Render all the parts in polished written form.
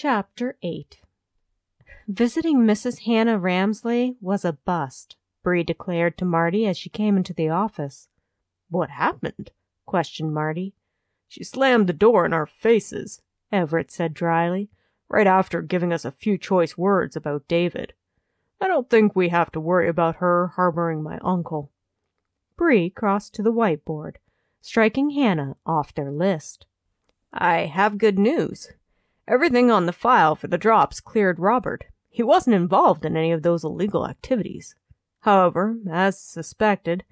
Chapter 8. Visiting Mrs. Hannah Ramsley was a bust, Bree declared to Marty as she came into the office. "What happened?" questioned Marty. "She slammed the door in our faces," Everett said dryly, "right after giving us a few choice words about David. I don't think we have to worry about her harboring my uncle." Bree crossed to the whiteboard, striking Hannah off their list. "I have good news. Everything on the file for the drops cleared Robert. He wasn't involved in any of those illegal activities. However, as suspected,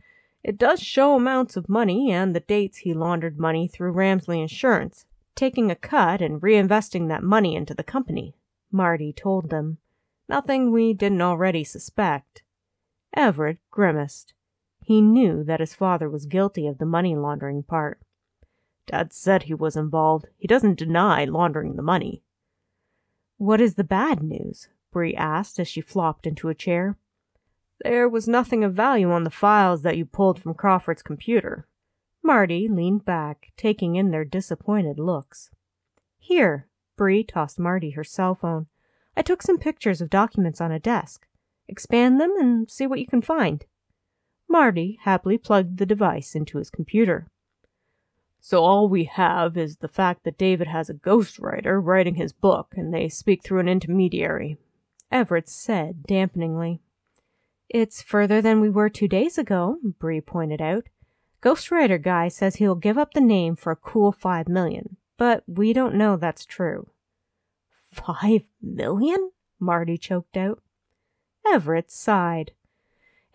it does show amounts of money and the dates he laundered money through Ramsley Insurance, taking a cut and reinvesting that money into the company," Marty told them. "Nothing we didn't already suspect." Everett grimaced. He knew that his father was guilty of the money laundering part. "Dad said he was involved. He doesn't deny laundering the money." "What is the bad news?" Bree asked as she flopped into a chair. "There was nothing of value on the files that you pulled from Crawford's computer." Marty leaned back, taking in their disappointed looks. "Here," Bree tossed Marty her cell phone. "I took some pictures of documents on a desk. Expand them and see what you can find." Marty happily plugged the device into his computer. "So all we have is the fact that David has a ghostwriter writing his book, and they speak through an intermediary," Everett said dampeningly. "It's further than we were 2 days ago," Bree pointed out. "Ghostwriter guy says he'll give up the name for a cool $5 million, but we don't know that's true." $5 million? Marty choked out. Everett sighed.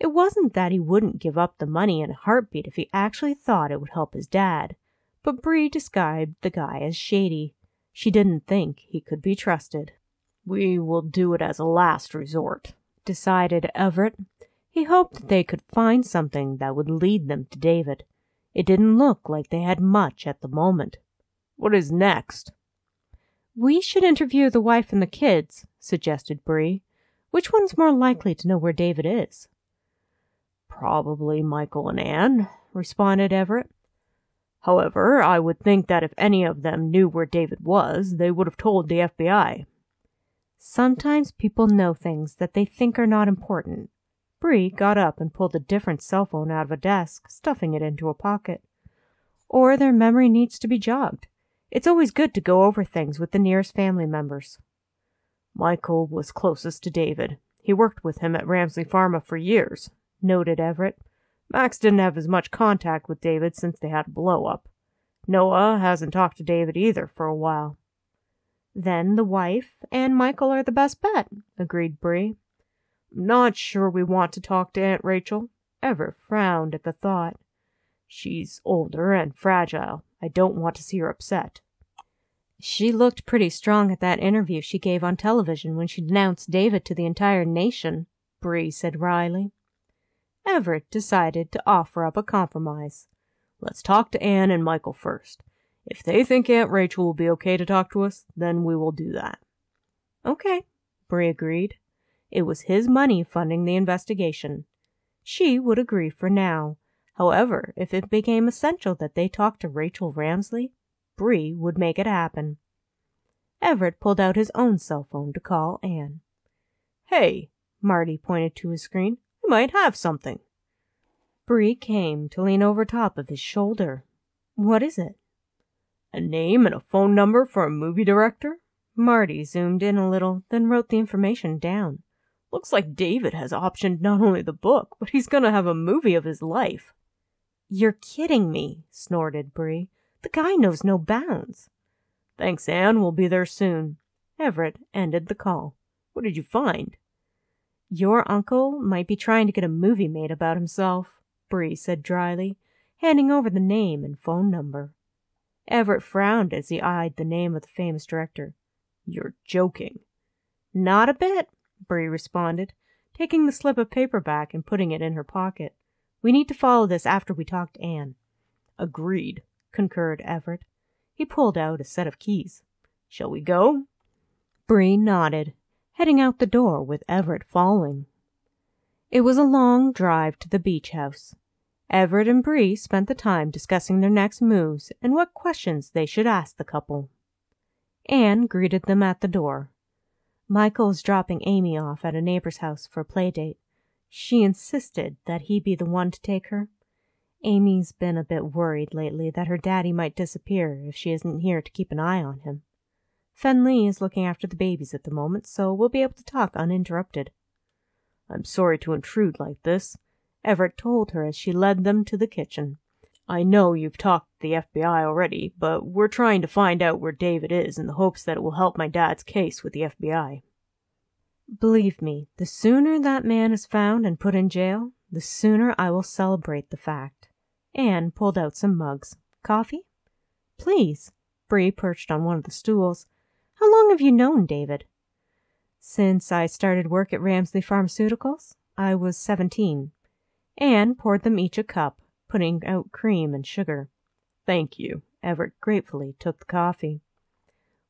It wasn't that he wouldn't give up the money in a heartbeat if he actually thought it would help his dad, but Bree described the guy as shady. She didn't think he could be trusted. "We will do it as a last resort," decided Everett. He hoped that they could find something that would lead them to David. It didn't look like they had much at the moment. "What is next?" "We should interview the wife and the kids," suggested Bree. "Which one's more likely to know where David is?" "Probably Michael and Anne," responded Everett. "However, I would think that if any of them knew where David was, they would have told the FBI. "Sometimes people know things that they think are not important." Bree got up and pulled a different cell phone out of a desk, stuffing it into a pocket. "Or their memory needs to be jogged. It's always good to go over things with the nearest family members." "Michael was closest to David. He worked with him at Ramsley Pharma for years," noted Everett. "Max didn't have as much contact with David since they had a blow-up. Noah hasn't talked to David either for a while." "Then the wife and Michael are the best bet," agreed Bree. "I'm not sure we want to talk to Aunt Rachel." Everett frowned at the thought. "She's older and fragile. I don't want to see her upset." "She looked pretty strong at that interview she gave on television when she denounced David to the entire nation," Bree said wryly. Everett decided to offer up a compromise. "Let's talk to Anne and Michael first. If they think Aunt Rachel will be okay to talk to us, then we will do that." "Okay," Bree agreed. It was his money funding the investigation. She would agree for now. However, if it became essential that they talk to Rachel Ramsley, Bree would make it happen. Everett pulled out his own cell phone to call Anne. "Hey," Marty pointed to his screen. "I might have something." Bree came to lean over top of his shoulder. "What is it?" "A name and a phone number for a movie director." Marty zoomed in a little, then wrote the information down. "Looks like David has optioned not only the book, but he's gonna have a movie of his life." "You're kidding me," snorted Bree. "The guy knows no bounds." "Thanks, Anne. We'll be there soon." Everett ended the call. "What did you find?" "Your uncle might be trying to get a movie made about himself," Bree said dryly, handing over the name and phone number. Everett frowned as he eyed the name of the famous director. "You're joking." "Not a bit," Bree responded, taking the slip of paper back and putting it in her pocket. "We need to follow this after we talk to Anne." "Agreed," concurred Everett. He pulled out a set of keys. "Shall we go?" Bree nodded, heading out the door with Everett following. It was a long drive to the beach house. Everett and Bree spent the time discussing their next moves and what questions they should ask the couple. Anne greeted them at the door. Michael was dropping Amy off at a neighbor's house for a play date. She insisted that he be the one to take her. Amy's been a bit worried lately that her daddy might disappear if she isn't here to keep an eye on him. Fenley is looking after the babies at the moment, so we'll be able to talk uninterrupted. I'm sorry to intrude like this, Everett told her as she led them to the kitchen. I know you've talked to the FBI already, but we're trying to find out where David is in the hopes that it will help my dad's case with the FBI. Believe me, the sooner that man is found and put in jail, the sooner I will celebrate the fact. Anne pulled out some mugs. Coffee? Please. Bree perched on one of the stools. How long have you known David? Since I started work at Ramsley Pharmaceuticals. I was 17. Anne poured them each a cup, putting out cream and sugar. Thank you. Everett gratefully took the coffee.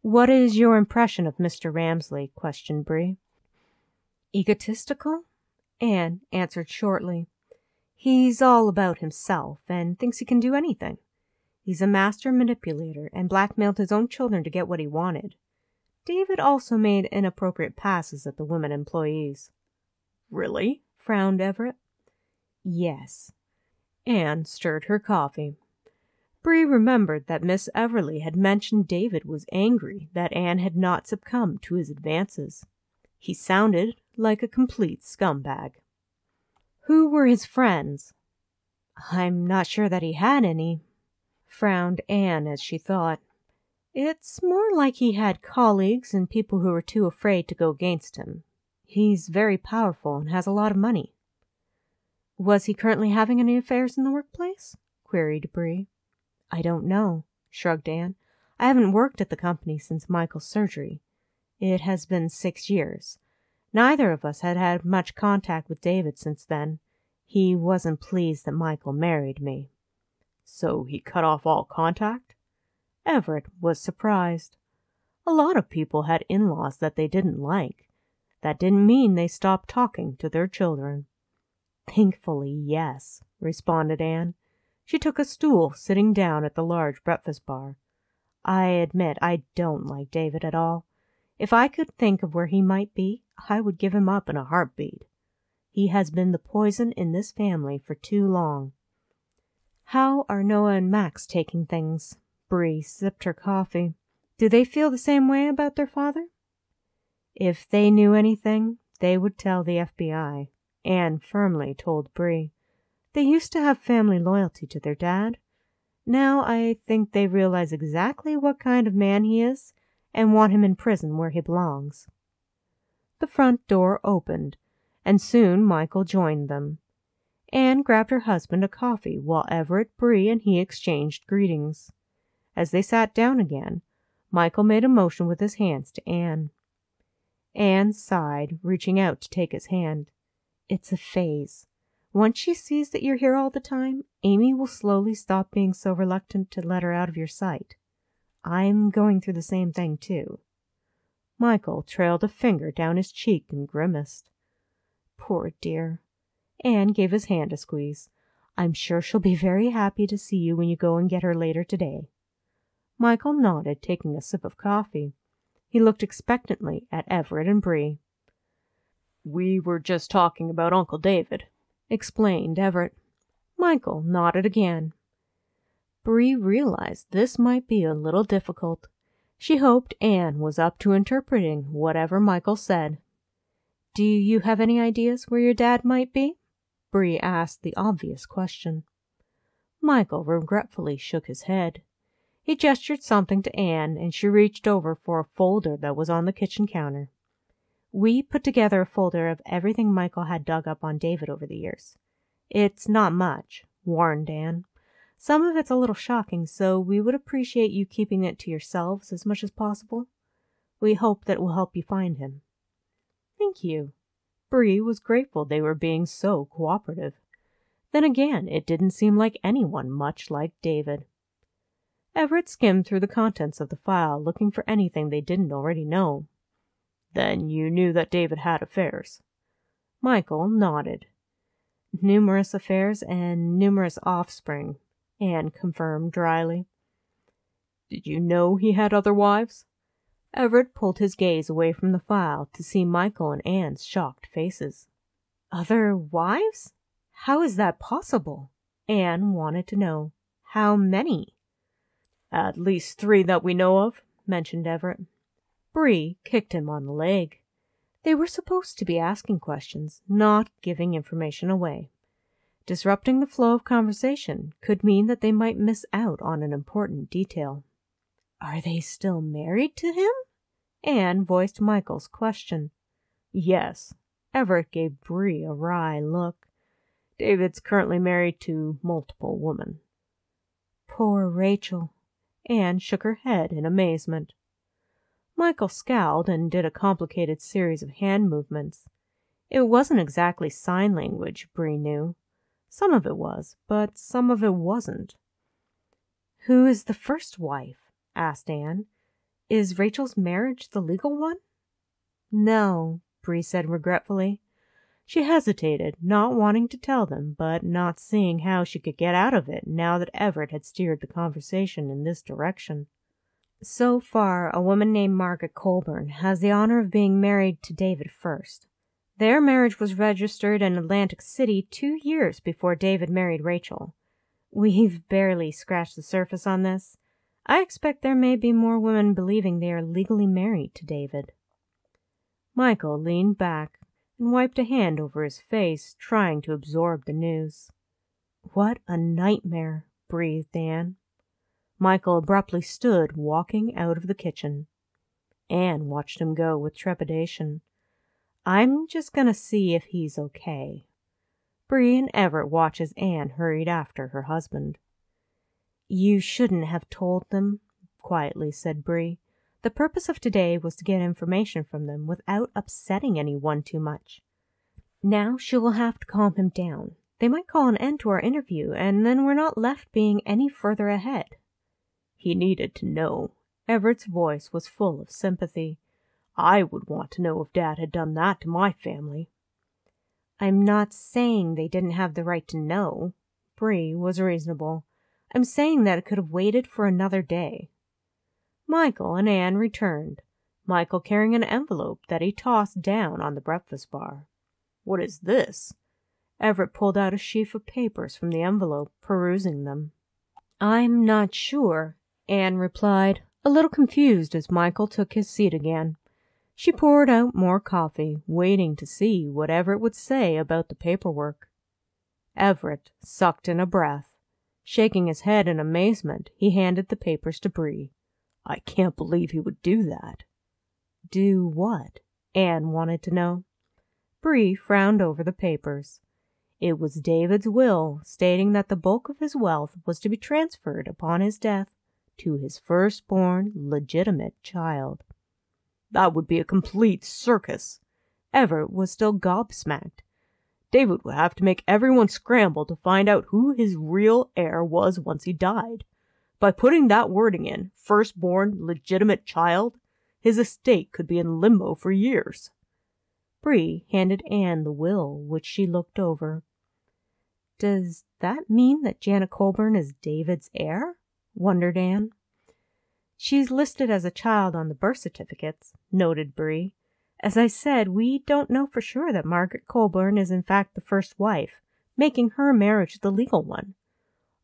What is your impression of Mr. Ramsley? Questioned Bree. Egotistical? Anne answered shortly. He's all about himself and thinks he can do anything. He's a master manipulator and blackmailed his own children to get what he wanted. David also made inappropriate passes at the women employees. Really? Frowned Everett. Yes. Anne stirred her coffee. Bree remembered that Miss Everly had mentioned David was angry that Anne had not succumbed to his advances. He sounded like a complete scumbag. Who were his friends? I'm not sure that he had any, frowned Anne as she thought. It's more like he had colleagues and people who were too afraid to go against him. He's very powerful and has a lot of money. Was he currently having any affairs in the workplace? Queried Bree. I don't know, shrugged Anne. I haven't worked at the company since Michael's surgery. It has been 6 years. Neither of us had had much contact with David since then. He wasn't pleased that Michael married me. So he cut off all contact? Everett was surprised. A lot of people had in-laws that they didn't like. That didn't mean they stopped talking to their children. Thankfully, yes, responded Anne. She took a stool, sitting down at the large breakfast bar. I admit I don't like David at all. If I could think of where he might be, I would give him up in a heartbeat. He has been the poison in this family for too long. How are Noah and Max taking things? Bree sipped her coffee. Do they feel the same way about their father? If they knew anything, they would tell the FBI, Anne firmly told Bree. They used to have family loyalty to their dad. Now I think they realize exactly what kind of man he is and want him in prison where he belongs. The front door opened, and soon Michael joined them. Anne grabbed her husband a coffee while Everett, Bree, and he exchanged greetings. As they sat down again, Michael made a motion with his hands to Anne. Anne sighed, reaching out to take his hand. It's a phase. Once she sees that you're here all the time, Amy will slowly stop being so reluctant to let her out of your sight. I'm going through the same thing, too. Michael trailed a finger down his cheek and grimaced. Poor dear. Anne gave his hand a squeeze. I'm sure she'll be very happy to see you when you go and get her later today. Michael nodded, taking a sip of coffee. He looked expectantly at Everett and Bree. We were just talking about Uncle David, explained Everett. Michael nodded again. Bree realized this might be a little difficult. She hoped Anne was up to interpreting whatever Michael said. Do you have any ideas where your dad might be? Bree asked the obvious question. Michael regretfully shook his head. He gestured something to Anne, and she reached over for a folder that was on the kitchen counter. We put together a folder of everything Michael had dug up on David over the years. It's not much, warned Anne. Some of it's a little shocking, so we would appreciate you keeping it to yourselves as much as possible. We hope that it will help you find him. Thank you. Bree was grateful they were being so cooperative. Then again, it didn't seem like anyone much like David. Everett skimmed through the contents of the file, looking for anything they didn't already know. Then you knew that David had affairs? Michael nodded. Numerous affairs and numerous offspring, Anne confirmed dryly. Did you know he had other wives? Everett pulled his gaze away from the file to see Michael and Anne's shocked faces. Other wives? How is that possible? Anne wanted to know. How many? At least 3 that we know of, mentioned Everett. Bree kicked him on the leg. They were supposed to be asking questions, not giving information away. Disrupting the flow of conversation could mean that they might miss out on an important detail. Are they still married to him? Anne voiced Michael's question. Yes. Everett gave Bree a wry look. David's currently married to multiple women. Poor Rachel. Anne shook her head in amazement. Michael scowled and did a complicated series of hand movements. It wasn't exactly sign language, Bree knew. Some of it was, but some of it wasn't. Who is the first wife? Asked Anne. Is Rachel's marriage the legal one? No, Bree said regretfully. She hesitated, not wanting to tell them, but not seeing how she could get out of it now that Everett had steered the conversation in this direction. So far, a woman named Margaret Colburn has the honor of being married to David first. Their marriage was registered in Atlantic City 2 years before David married Rachel. We've barely scratched the surface on this. I expect there may be more women believing they are legally married to David. Michael leaned back and wiped a hand over his face, trying to absorb the news. What a nightmare, breathed Anne. Michael abruptly stood, walking out of the kitchen. Anne watched him go with trepidation. I'm just going to see if he's okay. Bree and Everett watched as Anne hurried after her husband. You shouldn't have told them, quietly said Bree. The purpose of today was to get information from them without upsetting anyone too much. Now she will have to calm him down. They might call an end to our interview, and then we're not left being any further ahead. He needed to know. Everett's voice was full of sympathy. I would want to know if Dad had done that to my family. I'm not saying they didn't have the right to know. Bree was reasonable. I'm saying that it could have waited for another day. Michael and Anne returned, Michael carrying an envelope that he tossed down on the breakfast bar. What is this? Everett pulled out a sheaf of papers from the envelope, perusing them. I'm not sure, Anne replied, a little confused as Michael took his seat again. She poured out more coffee, waiting to see what Everett would say about the paperwork. Everett sucked in a breath. Shaking his head in amazement, he handed the papers to Bree. I can't believe he would do that. Do what? Anne wanted to know. Bree frowned over the papers. It was David's will, stating that the bulk of his wealth was to be transferred upon his death to his firstborn legitimate child. That would be a complete circus. Everett was still gobsmacked. David would have to make everyone scramble to find out who his real heir was once he died. By putting that wording in, firstborn legitimate child, his estate could be in limbo for years. Bree handed Anne the will, which she looked over. Does that mean that Janet Colburn is David's heir? Wondered Anne. She's listed as a child on the birth certificates, noted Bree. As I said, we don't know for sure that Margaret Colburn is in fact the first wife, making her marriage the legal one.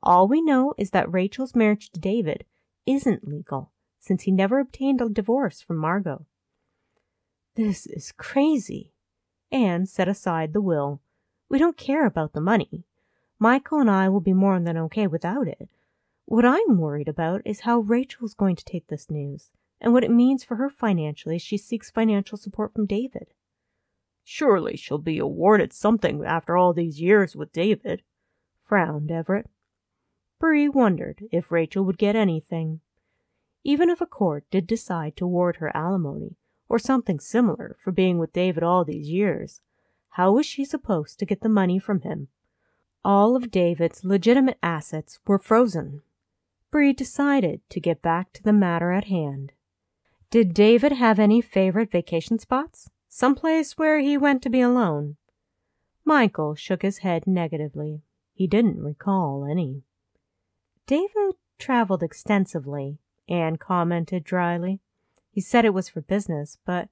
All we know is that Rachel's marriage to David isn't legal, since he never obtained a divorce from Margot. This is crazy. Anne set aside the will. We don't care about the money. Michael and I will be more than okay without it. What I'm worried about is how Rachel's going to take this news, and what it means for her financially as she seeks financial support from David. Surely she'll be awarded something after all these years with David, frowned Everett. Bree wondered if Rachel would get anything. Even if a court did decide to award her alimony, or something similar, for being with David all these years, how was she supposed to get the money from him? All of David's legitimate assets were frozen. Bree decided to get back to the matter at hand. Did David have any favorite vacation spots? Someplace where he went to be alone? Michael shook his head negatively. He didn't recall any. David traveled extensively, Anne commented dryly. He said it was for business, but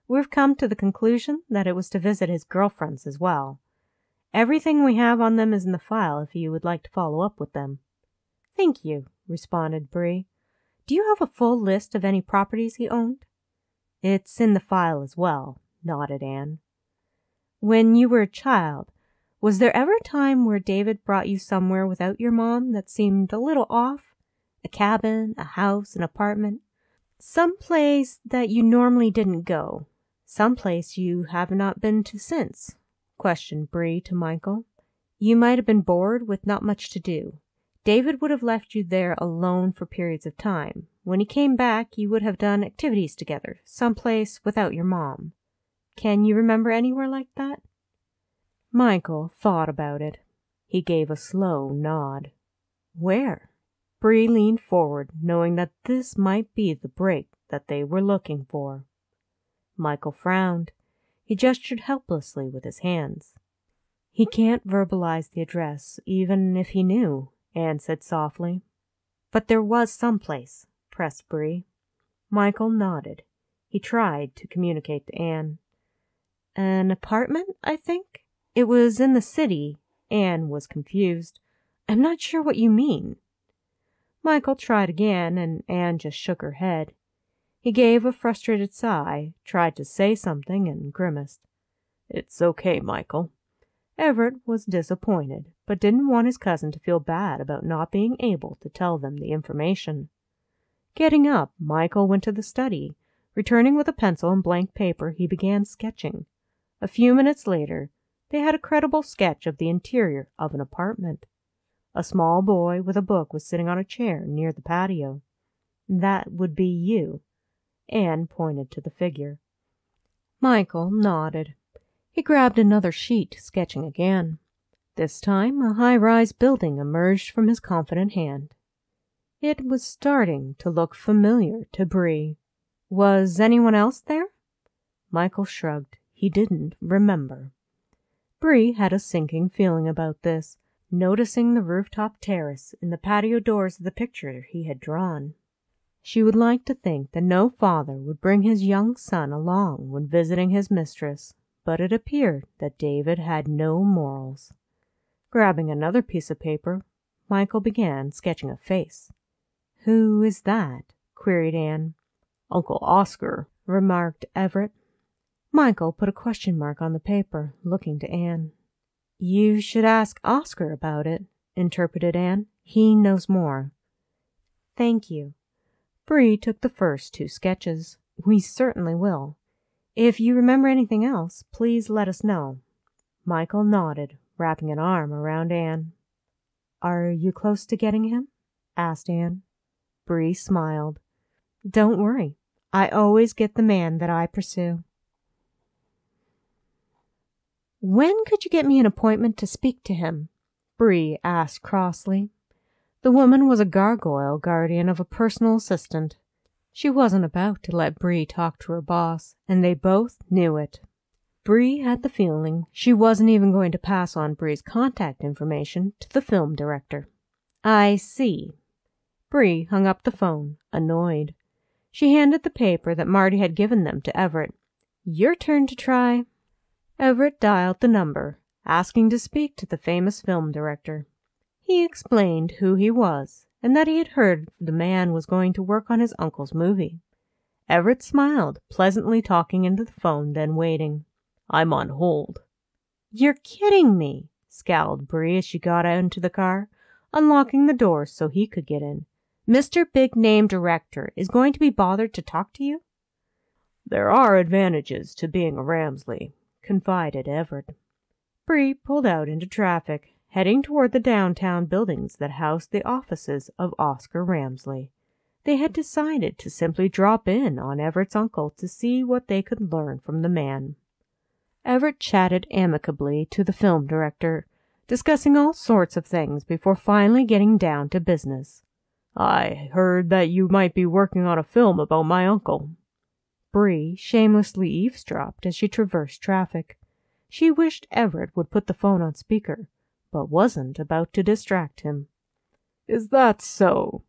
we've come to the conclusion that it was to visit his girlfriends as well. Everything we have on them is in the file if you would like to follow up with them." "Thank you," responded Bree. "Do you have a full list of any properties he owned?" "It's in the file as well," nodded Anne. "When you were a child, was there ever a time where David brought you somewhere without your mom that seemed a little off? A cabin, a house, an apartment? Some place that you normally didn't go? Some place you have not been to since?" questioned Bree to Michael. "You might have been bored with not much to do. David would have left you there alone for periods of time. When he came back, you would have done activities together, someplace without your mom. Can you remember anywhere like that?" Michael thought about it. He gave a slow nod. "Where?" Bree leaned forward, knowing that this might be the break that they were looking for. Michael frowned. He gestured helplessly with his hands. "He can't verbalize the address, even if he knew," Anne said softly. "But there was some place," pressed Bree. Michael nodded. He tried to communicate to Anne. "An apartment, I think? It was in the city." Anne was confused. "I'm not sure what you mean." Michael tried again, and Anne just shook her head. He gave a frustrated sigh, tried to say something, and grimaced. "It's okay, Michael." Everett was disappointed, but didn't want his cousin to feel bad about not being able to tell them the information. Getting up, Michael went to the study. Returning with a pencil and blank paper, he began sketching. A few minutes later, they had a credible sketch of the interior of an apartment. A small boy with a book was sitting on a chair near the patio. "That would be you." Anne pointed to the figure. Michael nodded. He grabbed another sheet, sketching again. This time, a high-rise building emerged from his confident hand. It was starting to look familiar to Bree. "Was anyone else there?" Michael shrugged. He didn't remember. Bree had a sinking feeling about this, noticing the rooftop terrace and the patio doors of the picture he had drawn. She would like to think that no father would bring his young son along when visiting his mistress, but it appeared that David had no morals. Grabbing another piece of paper, Michael began sketching a face. "Who is that?" queried Anne. "Uncle Oscar," remarked Everett. Michael put a question mark on the paper, looking to Anne. "You should ask Oscar about it," interpreted Anne. "He knows more." "Thank you." Bree took the first two sketches. "We certainly will. If you remember anything else, please let us know." Michael nodded, wrapping an arm around Anne. "Are you close to getting him?" asked Anne. Bree smiled. "Don't worry. I always get the man that I pursue." "When could you get me an appointment to speak to him?" Bree asked crossly. The woman was a gargoyle guardian of a personal assistant. She wasn't about to let Bree talk to her boss, and they both knew it. Bree had the feeling she wasn't even going to pass on Bree's contact information to the film director. "I see." Bree hung up the phone, annoyed. She handed the paper that Marty had given them to Everett. "Your turn to try." Everett dialed the number, asking to speak to the famous film director. He explained who he was, and that he had heard the man was going to work on his uncle's movie. Everett smiled, pleasantly talking into the phone, then waiting. "I'm on hold." "You're kidding me," scowled Bree as she got out into the car, unlocking the door so he could get in. "Mr. Big-Name Director is going to be bothered to talk to you?" "There are advantages to being a Ramsley," confided Everett. Bree pulled out into traffic, heading toward the downtown buildings that housed the offices of Oscar Ramsley. They had decided to simply drop in on Everett's uncle to see what they could learn from the man. Everett chatted amicably to the film director, discussing all sorts of things before finally getting down to business. "I heard that you might be working on a film about my uncle." Bree shamelessly eavesdropped as she traversed traffic. She wished Everett would put the phone on speaker, but wasn't about to distract him. "Is that so?"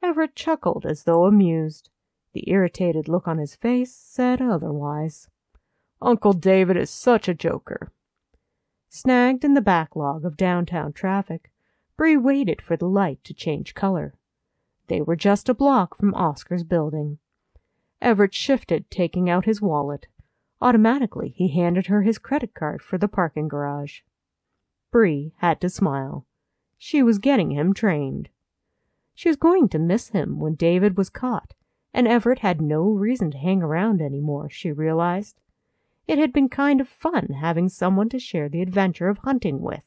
Everett chuckled as though amused. The irritated look on his face said otherwise. Uncle David is such a joker. Snagged in the backlog of downtown traffic, Bree waited for the light to change color. They were just a block from Oscar's building. Everett shifted, taking out his wallet. Automatically, he handed her his credit card for the parking garage. Bree had to smile. She was getting him trained. She was going to miss him when David was caught, and Everett had no reason to hang around anymore, she realized. It had been kind of fun having someone to share the adventure of hunting with.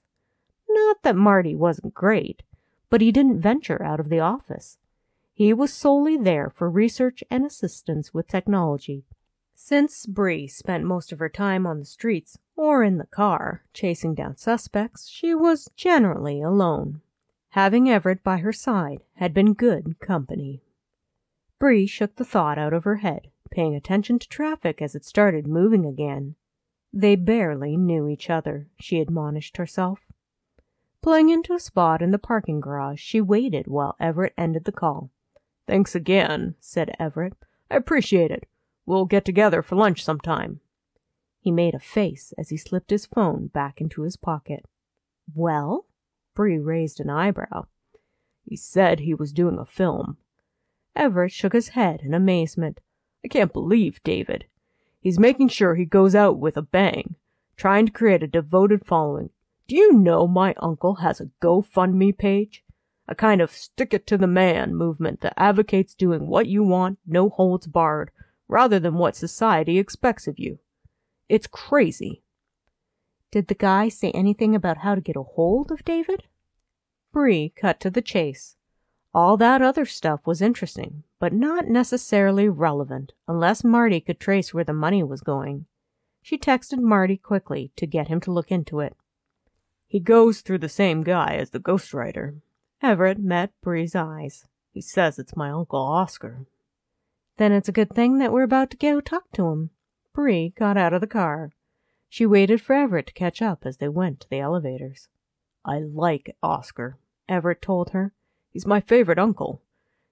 Not that Marty wasn't great, but he didn't venture out of the office. He was solely there for research and assistance with technology. Since Bree spent most of her time on the streets or in the car, chasing down suspects, she was generally alone. Having Everett by her side had been good company. Bree shook the thought out of her head, paying attention to traffic as it started moving again. They barely knew each other, she admonished herself. Pulling into a spot in the parking garage, she waited while Everett ended the call. "Thanks again," said Everett. "I appreciate it. We'll get together for lunch sometime." He made a face as he slipped his phone back into his pocket. "Well?" Bree raised an eyebrow. "He said he was doing a film." Everett shook his head in amazement. "I can't believe David. He's making sure he goes out with a bang, trying to create a devoted following. Do you know my uncle has a GoFundMe page? A kind of stick-it-to-the-man movement that advocates doing what you want, no holds barred, rather than what society expects of you. It's crazy." "Did the guy say anything about how to get a hold of David?" Bree cut to the chase. All that other stuff was interesting, but not necessarily relevant, unless Marty could trace where the money was going. She texted Marty quickly to get him to look into it. "He goes through the same guy as the ghostwriter." Everett met Bree's eyes. "He says it's my Uncle Oscar." "Then it's a good thing that we're about to go talk to him." Bree got out of the car. She waited for Everett to catch up as they went to the elevators. "I like Oscar," Everett told her. "He's my favorite uncle.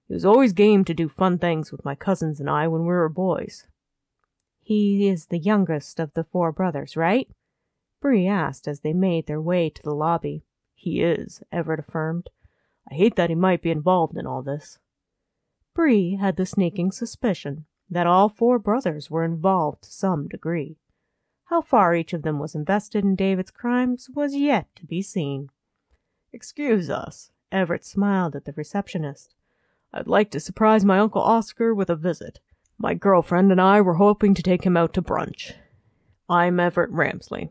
He was always game to do fun things with my cousins and I when we were boys." "He is the youngest of the 4 brothers, right?" Bree asked as they made their way to the lobby. "He is," Everett affirmed. "I hate that he might be involved in all this." Bree had the sneaking suspicion that all 4 brothers were involved to some degree. How far each of them was invested in David's crimes was yet to be seen. "Excuse us," Everett smiled at the receptionist. "I'd like to surprise my Uncle Oscar with a visit. My girlfriend and I were hoping to take him out to brunch. I'm Everett Ramsley."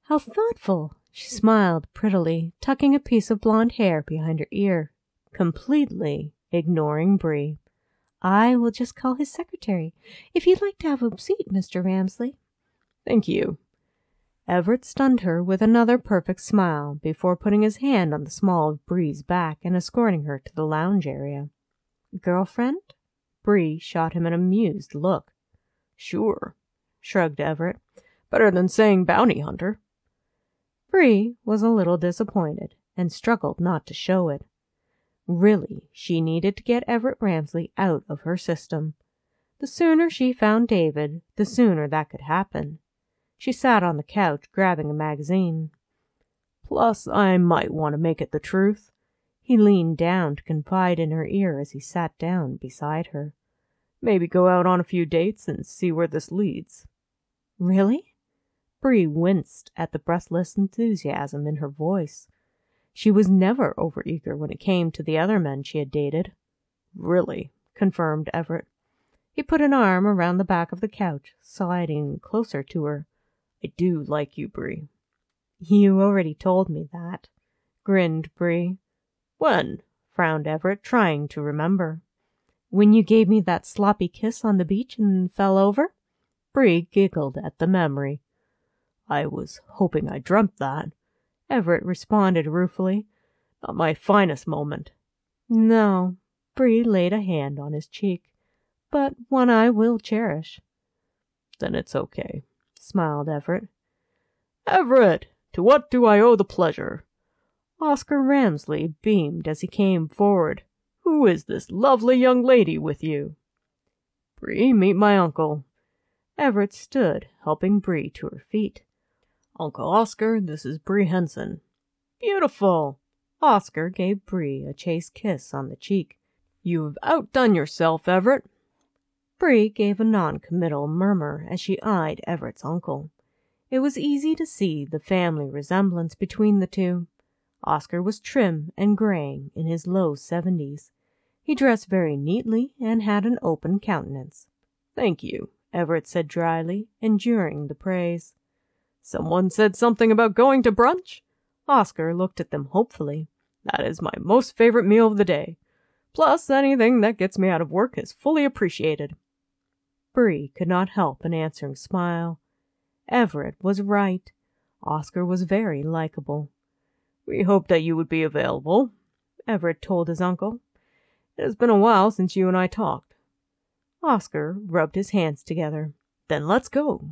"How thoughtful!" She smiled prettily, tucking a piece of blonde hair behind her ear, completely ignoring Bree. "I will just call his secretary, if you'd like to have a seat, Mr. Ramsley." "Thank you." Everett stunned her with another perfect smile before putting his hand on the small of Bree's back and escorting her to the lounge area. "Girlfriend?" Bree shot him an amused look. "Sure," shrugged Everett. "Better than saying bounty hunter." Bree was a little disappointed and struggled not to show it. Really, she needed to get Everett Ramsley out of her system. The sooner she found David, the sooner that could happen. She sat on the couch, grabbing a magazine. "Plus, I might want to make it the truth." He leaned down to confide in her ear as he sat down beside her. "Maybe go out on a few dates and see where this leads." "Really?" Bree winced at the breathless enthusiasm in her voice. She was never overeager when it came to the other men she had dated. "Really," confirmed Everett. He put an arm around the back of the couch, sliding closer to her. "I do like you, Bree." "You already told me that," grinned Bree. "When?" frowned Everett, trying to remember. "When you gave me that sloppy kiss on the beach and fell over?" Bree giggled at the memory. "I was hoping I dreamt that," Everett responded ruefully. "Not my finest moment." "No." Bree laid a hand on his cheek. "But one I will cherish." "Then it's okay," smiled Everett. "Everett, to what do I owe the pleasure?" Oscar Ramsley beamed as he came forward. "Who is this lovely young lady with you?" Bree, meet my uncle. Everett stood, helping Bree to her feet. Uncle Oscar, this is Bree Henson. Beautiful! Oscar gave Bree a chaste kiss on the cheek. You have outdone yourself, Everett. Bree gave a non-committal murmur as she eyed Everett's uncle. It was easy to see the family resemblance between the two. Oscar was trim and graying in his low 70s. He dressed very neatly and had an open countenance. Thank you, Everett said dryly, enduring the praise. Someone said something about going to brunch? Oscar looked at them hopefully. That is my most favorite meal of the day. Plus, anything that gets me out of work is fully appreciated. Bree could not help an answering smile. Everett was right. Oscar was very likable. We hoped that you would be available, Everett told his uncle. It has been a while since you and I talked. Oscar rubbed his hands together. Then let's go.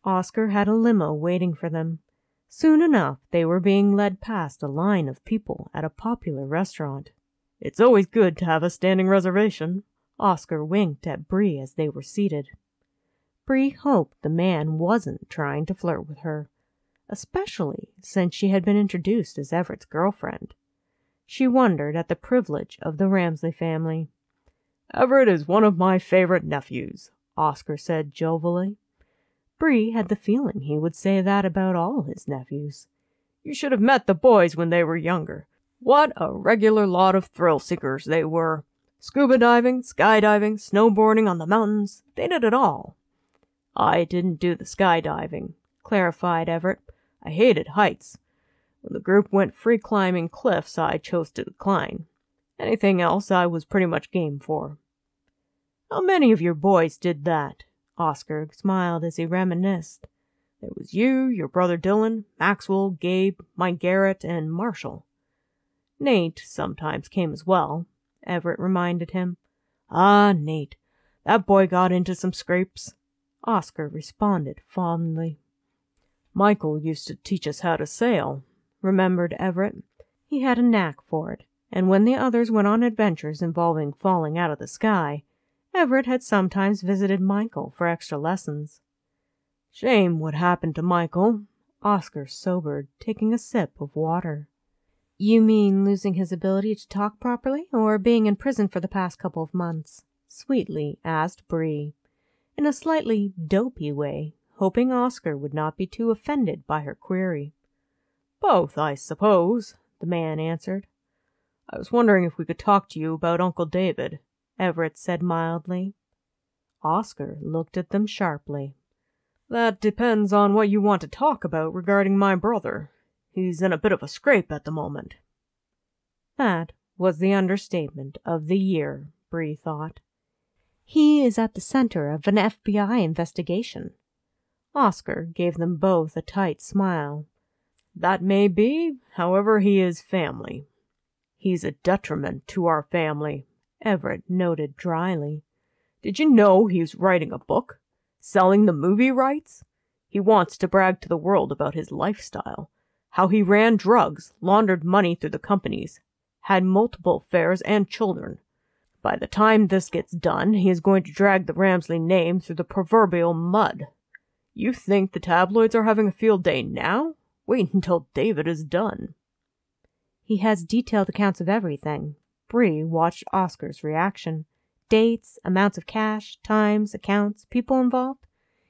Oscar had a limo waiting for them. Soon enough, they were being led past a line of people at a popular restaurant. It's always good to have a standing reservation. Oscar winked at Bree as they were seated. Bree hoped the man wasn't trying to flirt with her, especially since she had been introduced as Everett's girlfriend. She wondered at the privilege of the Ramsley family. Everett is one of my favorite nephews, Oscar said jovially. Bree had the feeling he would say that about all his nephews. You should have met the boys when they were younger. What a regular lot of thrill-seekers they were. Scuba diving, skydiving, snowboarding on the mountains, they did it all. I didn't do the skydiving, clarified Everett. I hated heights. When the group went free-climbing cliffs, I chose to decline. Anything else I was pretty much game for. How many of your boys did that? Oscar smiled as he reminisced. There was you, your brother Dylan, Maxwell, Gabe, Mike Garrett, and Marshall. Nate sometimes came as well, Everett reminded him. Ah, Nate. That boy got into some scrapes, Oscar responded fondly. Michael used to teach us how to sail, remembered Everett. He had a knack for it, and when the others went on adventures involving falling out of the sky, Everett had sometimes visited Michael for extra lessons. Shame what happened to Michael. Oscar sobered, taking a sip of water. You mean losing his ability to talk properly, or being in prison for the past couple of months? Sweetly asked Bree, in a slightly dopey way, hoping Oscar would not be too offended by her query. Both, I suppose, the man answered. I was wondering if we could talk to you about Uncle David, Everett said mildly. Oscar looked at them sharply. That depends on what you want to talk about regarding my brother. He's in a bit of a scrape at the moment. That was the understatement of the year, Bree thought. He is at the center of an FBI investigation. Oscar gave them both a tight smile. That may be, however, he is family. He's a detriment to our family, Everett noted dryly. Did you know he's writing a book? Selling the movie rights? He wants to brag to the world about his lifestyle. How he ran drugs, laundered money through the companies, had multiple affairs and children. By the time this gets done, he is going to drag the Ramsley name through the proverbial mud. You think the tabloids are having a field day now? Wait until David is done. He has detailed accounts of everything. Bree watched Oscar's reaction. Dates, amounts of cash, times, accounts, people involved.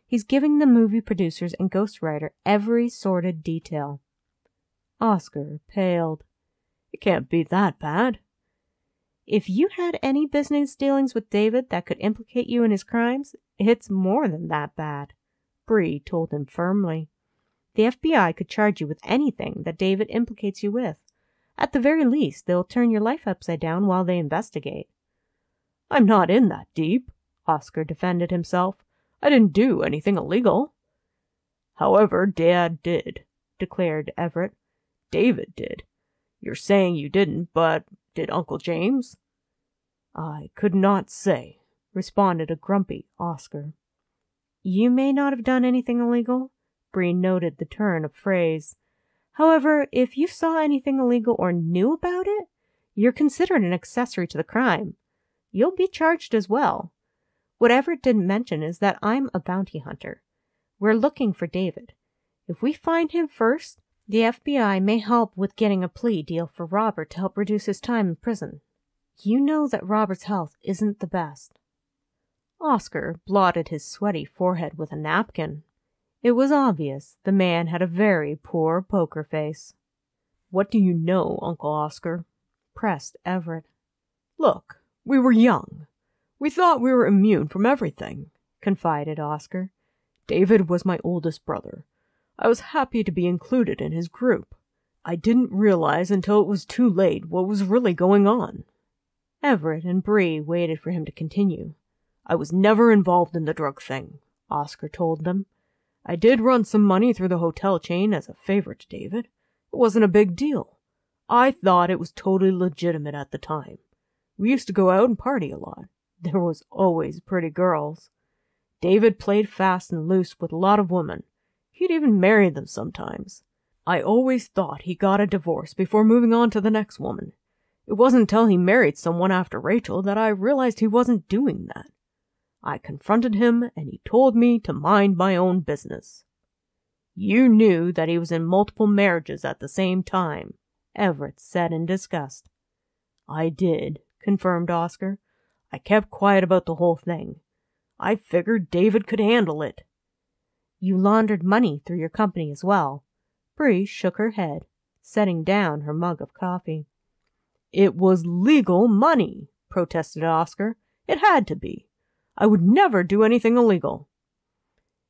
He's giving the movie producers and ghostwriter every sordid detail. Oscar paled. It can't be that bad. If you had any business dealings with David that could implicate you in his crimes, it's more than that bad, Bree told him firmly. The FBI could charge you with anything that David implicates you with. At the very least, they'll turn your life upside down while they investigate. I'm not in that deep, Oscar defended himself. I didn't do anything illegal. However, Dad did, declared Everett. David did. You're saying you didn't, but did Uncle James? I could not say, responded a grumpy Oscar. You may not have done anything illegal, Bree noted the turn of phrase. However, if you saw anything illegal or knew about it, you're considered an accessory to the crime. You'll be charged as well. What Everett didn't mention is that I'm a bounty hunter. We're looking for David. If we find him first, the FBI may help with getting a plea deal for Robert to help reduce his time in prison. You know that Robert's health isn't the best." Oscar blotted his sweaty forehead with a napkin. It was obvious the man had a very poor poker face. "What do you know, Uncle Oscar?" pressed Everett. "Look, we were young. We thought we were immune from everything," confided Oscar. "David was my oldest brother. I was happy to be included in his group. I didn't realize until it was too late what was really going on." Everett and Bree waited for him to continue. "I was never involved in the drug thing," Oscar told them. "I did run some money through the hotel chain as a favor to David. It wasn't a big deal. I thought it was totally legitimate at the time. We used to go out and party a lot. There was always pretty girls. David played fast and loose with a lot of women. He'd even marry them sometimes. I always thought he got a divorce before moving on to the next woman. It wasn't until he married someone after Rachel that I realized he wasn't doing that. I confronted him, and he told me to mind my own business." "You knew that he was in multiple marriages at the same time," Everett said in disgust. "I did," confirmed Oscar. "I kept quiet about the whole thing. I figured David could handle it." "You laundered money through your company as well." Bree shook her head, setting down her mug of coffee. "It was legal money," protested Oscar. "It had to be. I would never do anything illegal."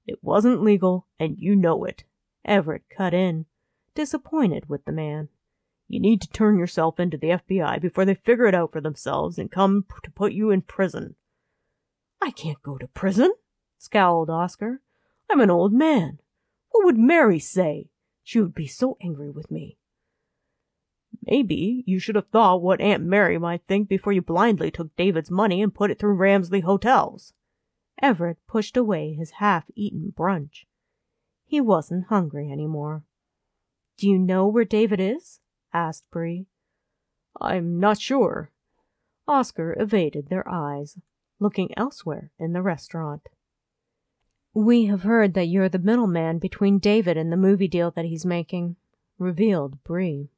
"It wasn't legal, and you know it," Everett cut in, disappointed with the man. "You need to turn yourself into the FBI before they figure it out for themselves and come to put you in prison." "I can't go to prison," scowled Oscar. "I'm an old man. What would Mary say? She would be so angry with me." "Maybe you should have thought what Aunt Mary might think before you blindly took David's money and put it through Ramsley Hotels." Everett pushed away his half-eaten brunch. He wasn't hungry anymore. "Do you know where David is?" asked Bree. "I'm not sure." Oscar evaded their eyes, looking elsewhere in the restaurant. "We have heard that you're the middleman between David and the movie deal that he's making," revealed Bree.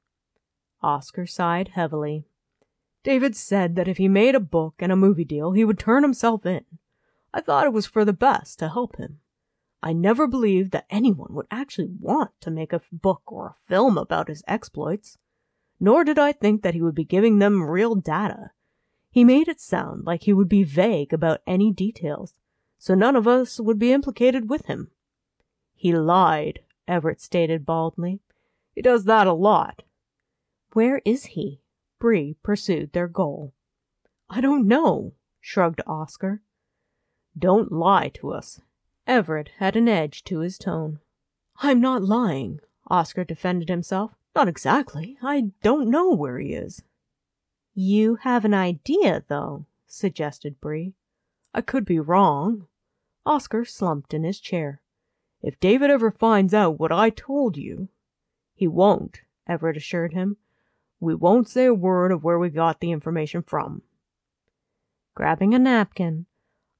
Oscar sighed heavily. "David said that if he made a book and a movie deal, he would turn himself in. I thought it was for the best to help him. I never believed that anyone would actually want to make a book or a film about his exploits. Nor did I think that he would be giving them real data. He made it sound like he would be vague about any details, so none of us would be implicated with him." "He lied," Everett stated baldly. "He does that a lot." "Where is he?" Bree pursued their goal. "I don't know," shrugged Oscar. "Don't lie to us." Everett had an edge to his tone. "I'm not lying," Oscar defended himself. "Not exactly. I don't know where he is." "You have an idea, though," suggested Bree. "I could be wrong." Oscar slumped in his chair. "If David ever finds out what I told you—" "He won't," Everett assured him. "We won't say a word of where we got the information from." Grabbing a napkin,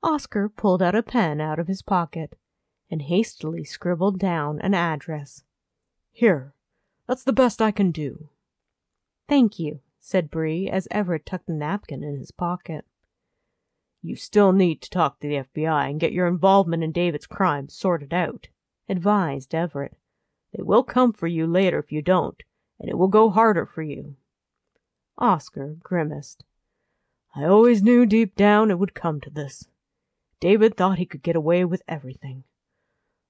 Oscar pulled out a pen out of his pocket and hastily scribbled down an address. "Here, that's the best I can do." "Thank you," said Bree as Everett tucked the napkin in his pocket. "You still need to talk to the FBI and get your involvement in David's crimes sorted out," advised Everett. "They will come for you later if you don't, and it will go harder for you." Oscar grimaced. "I always knew deep down it would come to this. David thought he could get away with everything.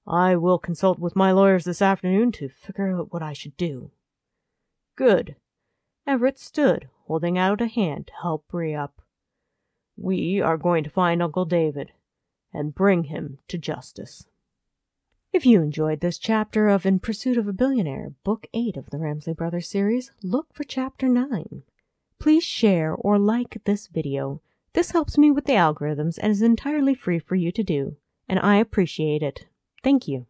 I will consult with my lawyers this afternoon to figure out what I should do." "Good." Everett stood, holding out a hand to help Bree up. "We are going to find Uncle David and bring him to justice." If you enjoyed this chapter of In Pursuit of a Billionaire, Book 8 of the Ramsley Brothers series, look for Chapter 9. Please share or like this video. This helps me with the algorithms and is entirely free for you to do, and I appreciate it. Thank you.